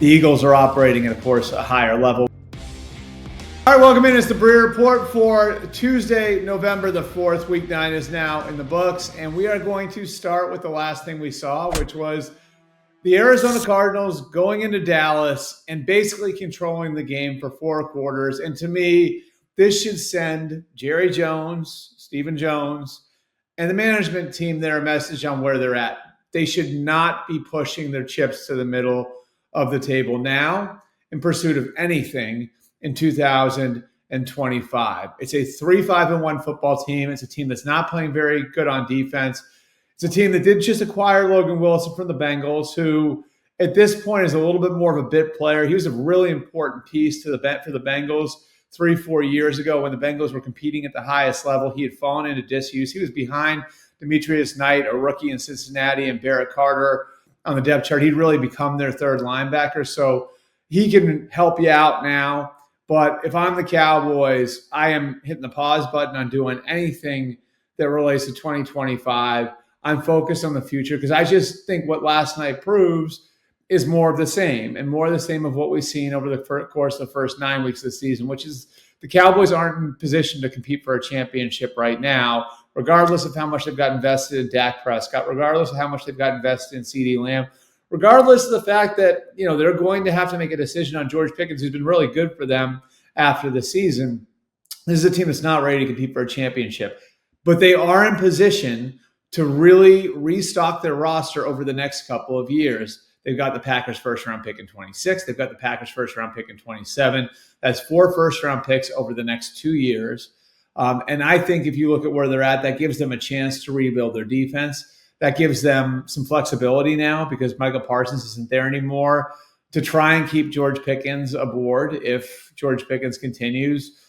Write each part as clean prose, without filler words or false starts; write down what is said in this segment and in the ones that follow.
The Eagles are operating at, of course, a higher level. All right, welcome in. It's the Breer Report for Tuesday, November the 4th. Week 9 is now in the books, and we are going to start with the last thing we saw, which was the Arizona Cardinals going into Dallas and basically controlling the game for 4 quarters. And to me, this should send Jerry Jones, Stephen Jones, and the management team there a message on where they're at. They should not be pushing their chips to the middle of the table now in pursuit of anything in 2025. It's a 3-5-1 football team. It's a team that's not playing very good on defense. It's a team that did just acquire Logan Wilson from the Bengals, who at this point is a little bit more of a bit player. He was a really important piece for the Bengals 3-4 years ago when the Bengals were competing at the highest level. He had fallen into disuse. He was behind Demetrius Knight, a rookie in Cincinnati, and Barrett Carter on the depth chart. He'd really become their third linebacker. So he can help you out now. But if I'm the Cowboys, I am hitting the pause button on doing anything that relates to 2025. I'm focused on the future because I just think what last night proves is more of the same and more of the same of what we've seen over the course of the first 9 weeks of the season, which is the Cowboys aren't in position to compete for a championship right now, regardless of how much they've got invested in Dak Prescott, regardless of how much they've got invested in CeeDee Lamb, regardless of the fact that, they're going to have to make a decision on George Pickens, who's been really good for them after the season. This is a team that's not ready to compete for a championship, but they are in position to really restock their roster over the next couple of years. They've got the Packers first-round pick in 26. They've got the Packers first-round pick in 27. That's 4 first-round picks over the next 2 years. And I think if you look at where they're at, that gives them a chance to rebuild their defense. That gives them some flexibility now because Michael Parsons isn't there anymore to try and keep George Pickens aboard if George Pickens continues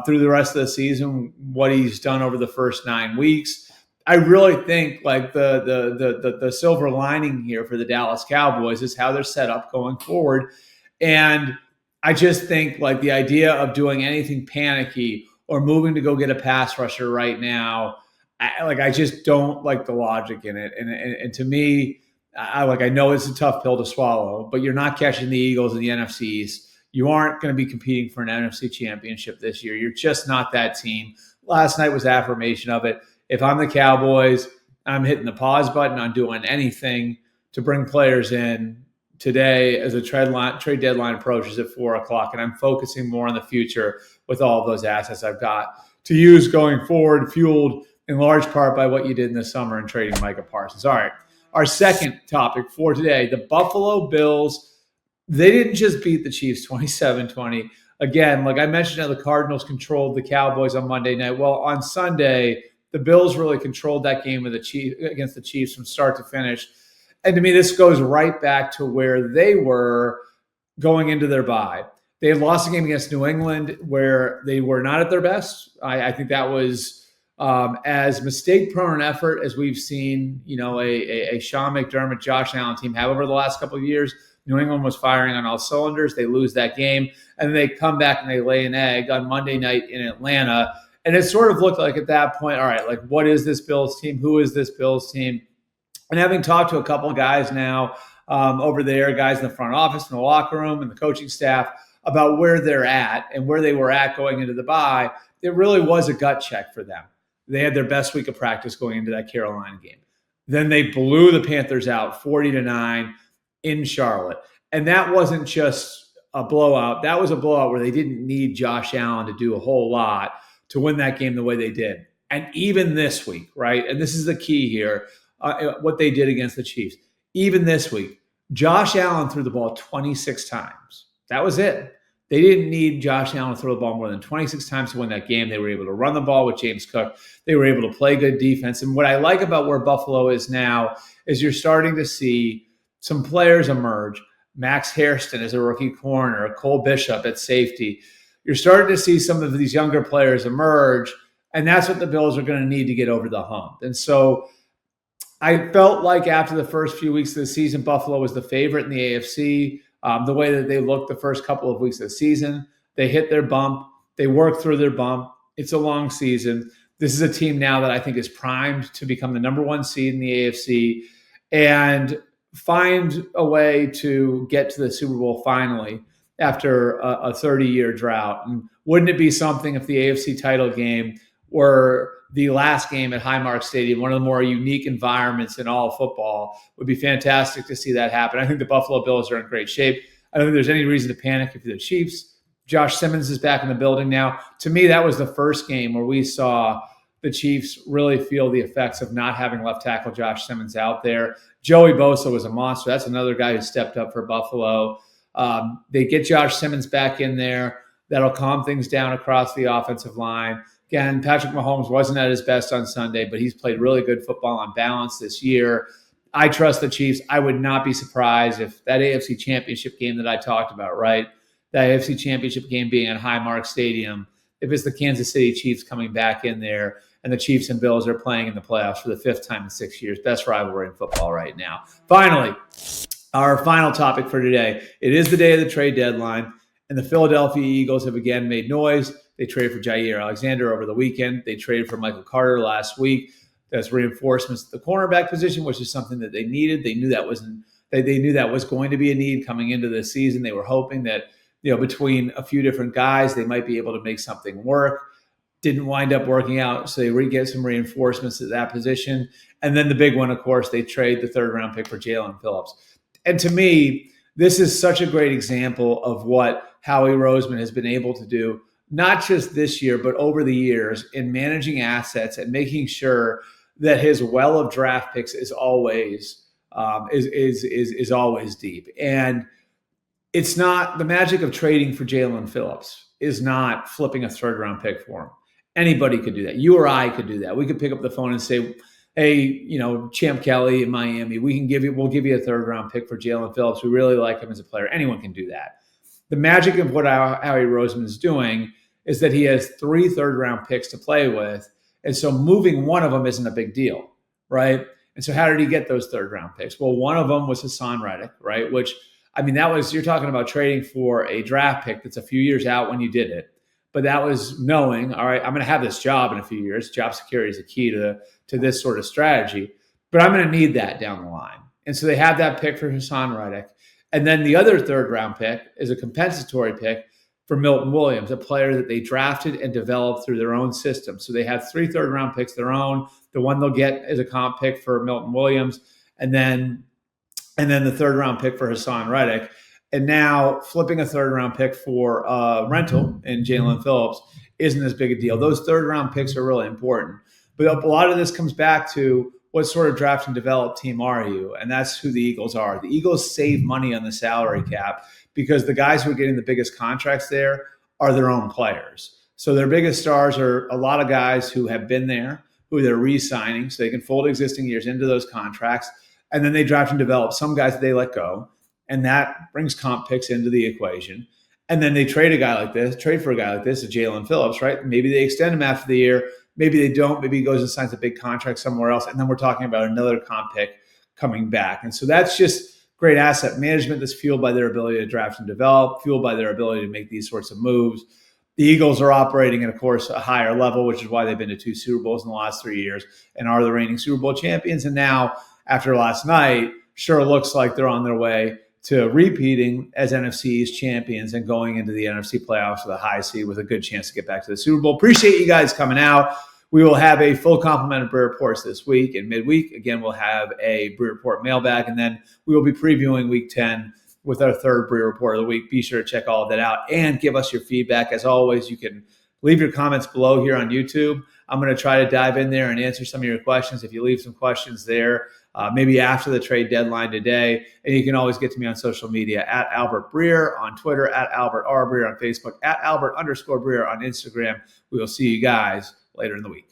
through the rest of the season, what he's done over the first 9 weeks. I really think like the silver lining here for the Dallas Cowboys is how they're set up going forward. And I just think like the idea of doing anything panicky or moving to go get a pass rusher right now, I just don't like the logic in it. And to me, I know it's a tough pill to swallow, but you're not catching the Eagles in the NFC East. You aren't going to be competing for an NFC championship this year. You're just not that team. Last night was affirmation of it. If I'm the Cowboys, I'm hitting the pause button on doing anything to bring players in today as a trade deadline approaches at 4 o'clock. And I'm focusing more on the future with all of those assets I've got to use going forward, fueled in large part by what you did in the summer in trading Micah Parsons. All right, our second topic for today, the Buffalo Bills. They didn't just beat the Chiefs 27-20. Again, like I mentioned, how the Cardinals controlled the Cowboys on Monday night. Well, on Sunday, the Bills really controlled that game against the Chiefs from start to finish. And to me, this goes right back to where they were going into their bye. They had lost a game against New England where they were not at their best. I think that was as mistake-prone an effort as we've seen, a Sean McDermott, Josh Allen team have over the last couple of years. New England was firing on all cylinders. They lose that game, and then they come back and they lay an egg on Monday night in Atlanta. And it sort of looked like at that point, all right, like what is this Bills team? Who is this Bills team? And having talked to a couple of guys now over there, guys in the front office, in the locker room, and the coaching staff about where they're at and where they were at going into the bye, it really was a gut check for them. They had their best week of practice going into that Carolina game. Then they blew the Panthers out 40-9 in Charlotte. And that wasn't just a blowout. That was a blowout where they didn't need Josh Allen to do a whole lot to win that game the way they did. And even this week, right? And this is the key here, what they did against the Chiefs. Even this week, Josh Allen threw the ball 26 times. That was it. They didn't need Josh Allen to throw the ball more than 26 times to win that game. They were able to run the ball with James Cook. They were able to play good defense. And what I like about where Buffalo is now is you're starting to see some players emerge. Max Hairston as a rookie corner, Cole Bishop at safety. You're starting to see some of these younger players emerge, and that's what the Bills are going to need to get over the hump. And so I felt like after the first few weeks of the season, Buffalo was the favorite in the AFC. The way that they looked the first couple of weeks of the season, they hit their bump. They worked through their bump. It's a long season. This is a team now that I think is primed to become the number 1 seed in the AFC. And find a way to get to the Super Bowl finally after a 30-year drought. And wouldn't it be something if the AFC title game were the last game at Highmark Stadium, one of the more unique environments in all of football? Would be fantastic to see that happen. I think the Buffalo Bills are in great shape. I don't think there's any reason to panic if you're the Chiefs. Josh Simmons is back in the building now. To me, that was the first game where we saw the Chiefs really feel the effects of not having left tackle Josh Simmons out there. Joey Bosa was a monster. That's another guy who stepped up for Buffalo. They get Josh Simmons back in there. That'll calm things down across the offensive line. Again, Patrick Mahomes wasn't at his best on Sunday, but he's played really good football on balance this year. I trust the Chiefs. I would not be surprised if that AFC Championship game that I talked about, right? That AFC Championship game being at Highmark Stadium, if it's the Kansas City Chiefs coming back in there and the Chiefs and Bills are playing in the playoffs for the 5th time in 6 years. Best rivalry in football right now. Finally, our final topic for today. It is the day of the trade deadline, and the Philadelphia Eagles have again made noise. They traded for Jair Alexander over the weekend. They traded for Michael Carter last week. That's reinforcements at the cornerback position, which is something that they needed. They knew that was going to be a need coming into this season. They were hoping that, between a few different guys, they might be able to make something work. Didn't wind up working out, so they get some reinforcements at that position. And then the big one, of course, they trade the 3rd-round pick for Jaelan Phillips. And to me, this is such a great example of what Howie Roseman has been able to do, not just this year, but over the years in managing assets and making sure that his well of draft picks is always always deep. And it's not the magic of trading for Jaelan Phillips is not flipping a 3rd-round pick for him. Anybody could do that. You or I could do that. We could pick up the phone and say, hey, Champ Kelly in Miami, we'll give you a 3rd-round pick for Jaelan Phillips. We really like him as a player. Anyone can do that. The magic of what Howie Roseman is doing is that he has 3 3rd-round picks to play with. And so moving one of them isn't a big deal, right? And so how did he get those 3rd-round picks? Well, one of them was Hassan Reddick, right? Which, you're talking about trading for a draft pick that's a few years out when you did it. But that was knowing, all right, I'm going to have this job in a few years. Job security is a key to this sort of strategy. But I'm going to need that down the line. And so they have that pick for Hassan Reddick. And then the other 3rd-round pick is a compensatory pick for Milton Williams, a player that they drafted and developed through their own system. So they have 3 3rd-round picks of their own. The one they'll get is a comp pick for Milton Williams. And then the 3rd-round pick for Hassan Reddick. And now flipping a 3rd-round pick for rental in Jaelan Phillips isn't as big a deal. Those 3rd-round picks are really important. But a lot of this comes back to what sort of draft and develop team are you? And that's who the Eagles are. The Eagles save money on the salary cap because the guys who are getting the biggest contracts there are their own players. So their biggest stars are a lot of guys who have been there, who they're re-signing, so they can fold existing years into those contracts. And then they draft and develop some guys that they let go. And that brings comp picks into the equation. And then they trade for a guy like this, a Jaelan Phillips, right? Maybe they extend him after the year. Maybe they don't. Maybe he goes and signs a big contract somewhere else. And then we're talking about another comp pick coming back. And so that's just great asset management that's fueled by their ability to draft and develop, fueled by their ability to make these sorts of moves. The Eagles are operating at, of course, a higher level, which is why they've been to 2 Super Bowls in the last 3 years and are the reigning Super Bowl champions. And now, after last night, sure looks like they're on their way to repeating as NFC's champions and going into the NFC playoffs with a high seed with a good chance to get back to the Super Bowl. Appreciate you guys coming out. We will have a full complement of Breer Reports this week and midweek. Again, we'll have a Breer Report mailbag, and then we will be previewing Week 10 with our 3rd Breer Report of the week. Be sure to check all of that out and give us your feedback. As always, you can leave your comments below here on YouTube. I'm going to try to dive in there and answer some of your questions. If you leave some questions there, maybe after the trade deadline today. And you can always get to me on social media at Albert Breer on Twitter, at Albert R. Breer on Facebook, at Albert_Breer on Instagram. We will see you guys later in the week.